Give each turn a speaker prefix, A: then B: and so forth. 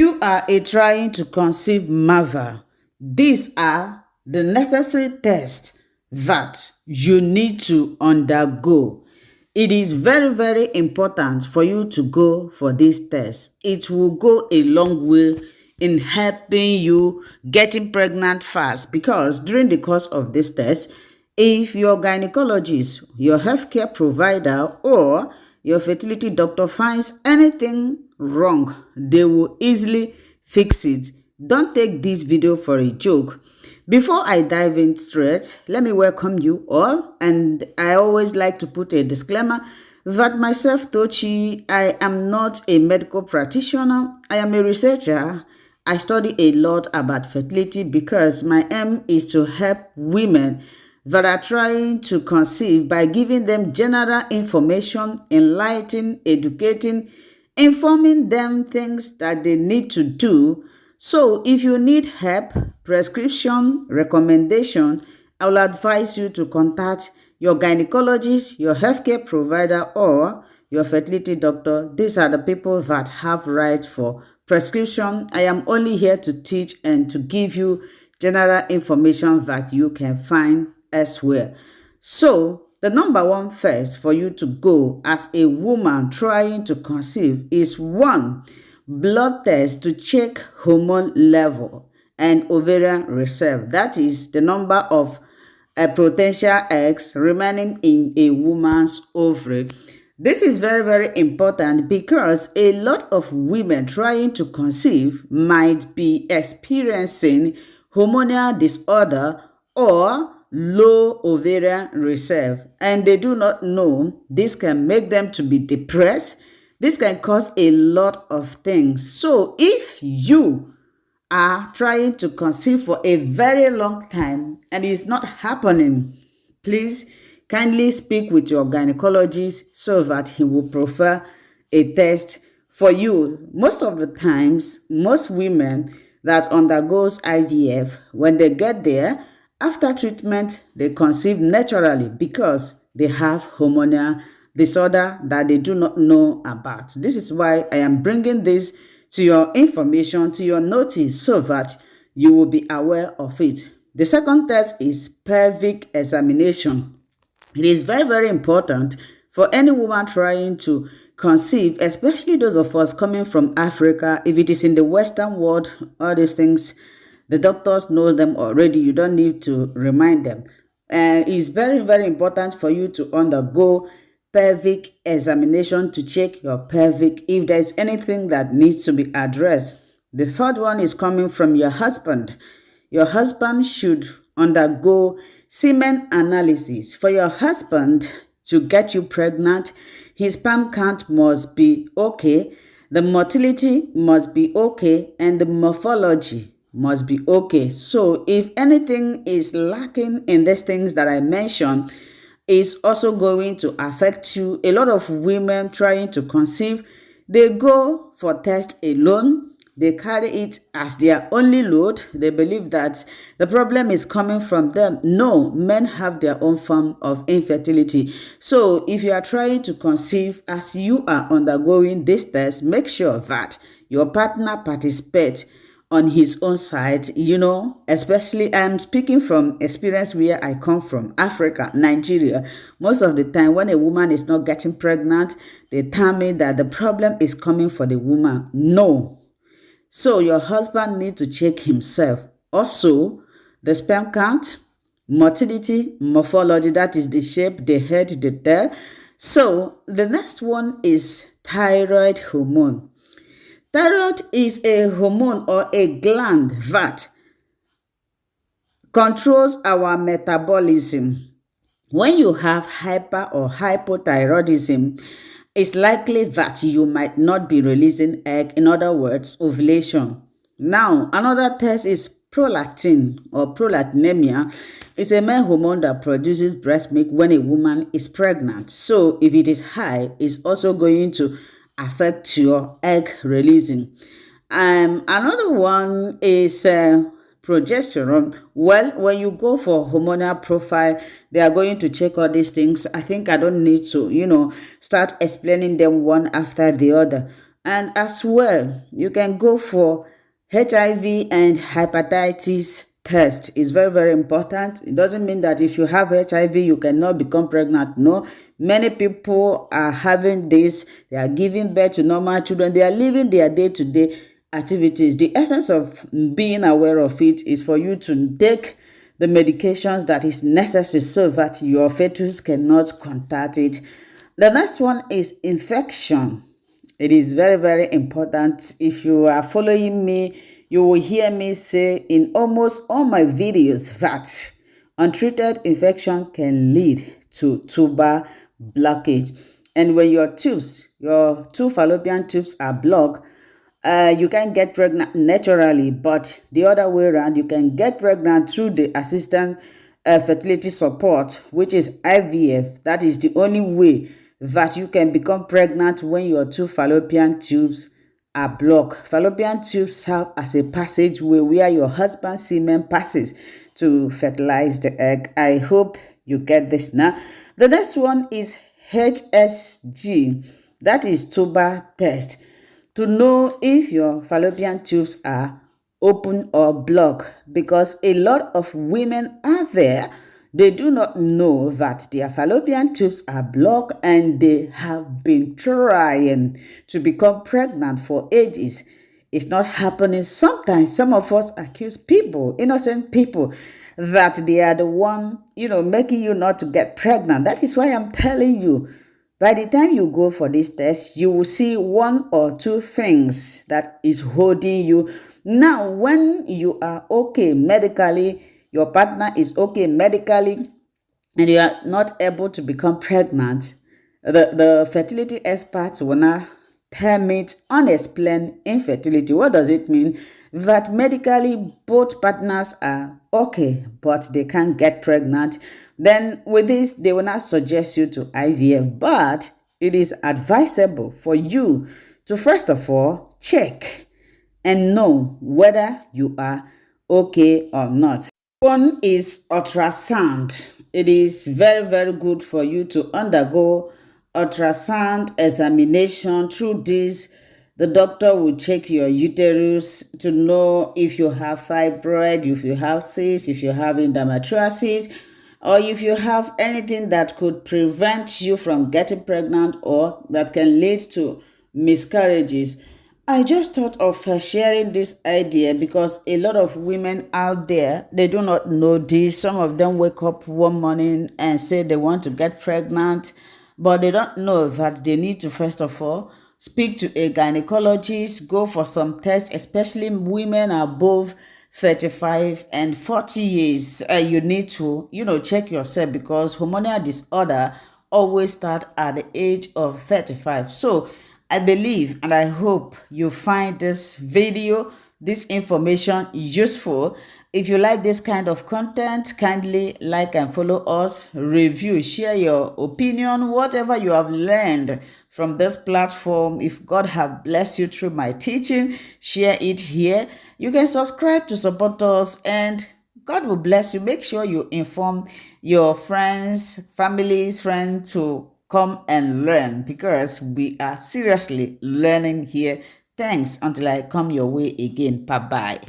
A: You are trying to conceive mother. These are the necessary tests that you need to undergo. It is very, very important for you to go for this test. It will go a long way in helping you getting pregnant fast, because during the course of this test, if your gynecologist, your healthcare provider, or your fertility doctor finds anything wrong, they will easily fix it. Don't take this video for a joke. Before I dive in straight, let me welcome you all, and I always like to put a disclaimer that myself, Tochi, I am not a medical practitioner. I am a researcher. I study a lot about fertility because my aim is to help women that are trying to conceive by giving them general information, enlightening, educating, informing them things that they need to do. So if you need help, prescription, recommendation, I will advise you to contact your gynecologist, your healthcare provider, or your fertility doctor. These are the people that have right for prescription. I am only here to teach and to give you general information that you can find elsewhere. So the number one first for you to go as a woman trying to conceive is one, blood test to check hormone level and ovarian reserve. That is the number of potential eggs remaining in a woman's ovary. This is very, very important because a lot of women trying to conceive might be experiencing hormonal disorder or low ovarian reserve, and they do not know. This can make them to be depressed. This can cause a lot of things. So if you are trying to conceive for a very long time and it's not happening, please kindly speak with your gynecologist so that he will prefer a test for you. Most of the times, most women that undergoes IVF, when they get there, after treatment, they conceive naturally because they have hormonal disorder that they do not know about. This is why I am bringing this to your information, to your notice, so that you will be aware of it. The second test is pelvic examination. It is very, very important for any woman trying to conceive, especially those of us coming from Africa. If it is in the Western world, all these things, the doctors know them already. You don't need to remind them. And it's very, very important for you to undergo pelvic examination to check your pelvic if there is anything that needs to be addressed. The third one is coming from your husband. Your husband should undergo semen analysis. For your husband to get you pregnant, his sperm count must be okay, the motility must be okay, and the morphology must be okay. So if anything is lacking in these things that I mentioned, it's also going to affect you. A lot of women trying to conceive, they go for test alone. They carry it as their only load. They believe that the problem is coming from them. No, men have their own form of infertility. So if you are trying to conceive as you are undergoing this test, make sure that your partner participates on his own side, especially I'm speaking from experience where I come from, Africa, Nigeria. Most of the time when a woman is not getting pregnant, they tell me that the problem is coming for the woman. No. So your husband needs to check himself. Also, the sperm count, motility, morphology, that is the shape, the head, the tail. So the next one is thyroid hormone. Thyroid is a hormone or a gland that controls our metabolism. When you have hyper or hypothyroidism, it's likely that you might not be releasing egg, in other words, ovulation. Now, another test is prolactin or prolactinemia. It's a male hormone that produces breast milk when a woman is pregnant. So if it is high, it's also going to affect your egg releasing. Another one is progesterone. Well, when you go for hormonal profile, they are going to check all these things. I think I don't need to, start explaining them one after the other. And as well, you can go for HIV and hepatitis test. It's very, very important. It doesn't mean that if you have HIV, you cannot become pregnant. No, many people are having this. They are giving birth to normal children. They are living their day-to-day activities. The essence of being aware of it is for you to take the medications that is necessary so that your fetus cannot contact it. The next one is infection. It is very, very important. If you are following me, you will hear me say in almost all my videos that untreated infection can lead to tubal blockage. And when your two fallopian tubes are blocked, you can get pregnant naturally, but the other way around, you can get pregnant through the assistant fertility support, which is IVF. That is the only way that you can become pregnant when your two fallopian tubes are blocked. Fallopian tubes serve as a passageway where your husband's semen passes to fertilize the egg. I hope you get this now. The next one is HSG. That is Tubal test, to know if your fallopian tubes are open or blocked, because a lot of women out there, they do not know that their fallopian tubes are blocked and they have been trying to become pregnant for ages. It's not happening. Sometimes some of us accuse people, innocent people, that they are the one, making you not to get pregnant. That is why I'm telling you, by the time you go for this test, you will see one or two things that is holding you. Now, when you are okay medically, your partner is okay medically, and you are not able to become pregnant, the fertility experts will now term it unexplained infertility. What does it mean? That medically both partners are okay, but they can't get pregnant. Then with this, they will not suggest you to IVF, but it is advisable for you to first of all check and know whether you are okay or not. One is ultrasound. It is very, very good for you to undergo ultrasound examination. Through this, the doctor will check your uterus to know if you have fibroid, if you have cysts, if you have endometriosis, or if you have anything that could prevent you from getting pregnant or that can lead to miscarriages. I just thought of sharing this idea because a lot of women out there, they do not know this. Some of them wake up one morning and say they want to get pregnant, but they don't know that they need to first of all speak to a gynecologist, go for some tests, especially women above 35 and 40 years. You need to, check yourself, because hormonal disorder always start at the age of 35. So I believe and I hope you find this video, this information useful. If you like this kind of content, kindly like and follow us, review, share your opinion, whatever you have learned from this platform. If God have blessed you through my teaching, share it here. You can subscribe to support us, and God will bless you. Make sure you inform your friends, families, friends to come and learn, because we are seriously learning here. Thanks until I come your way again. Bye-bye.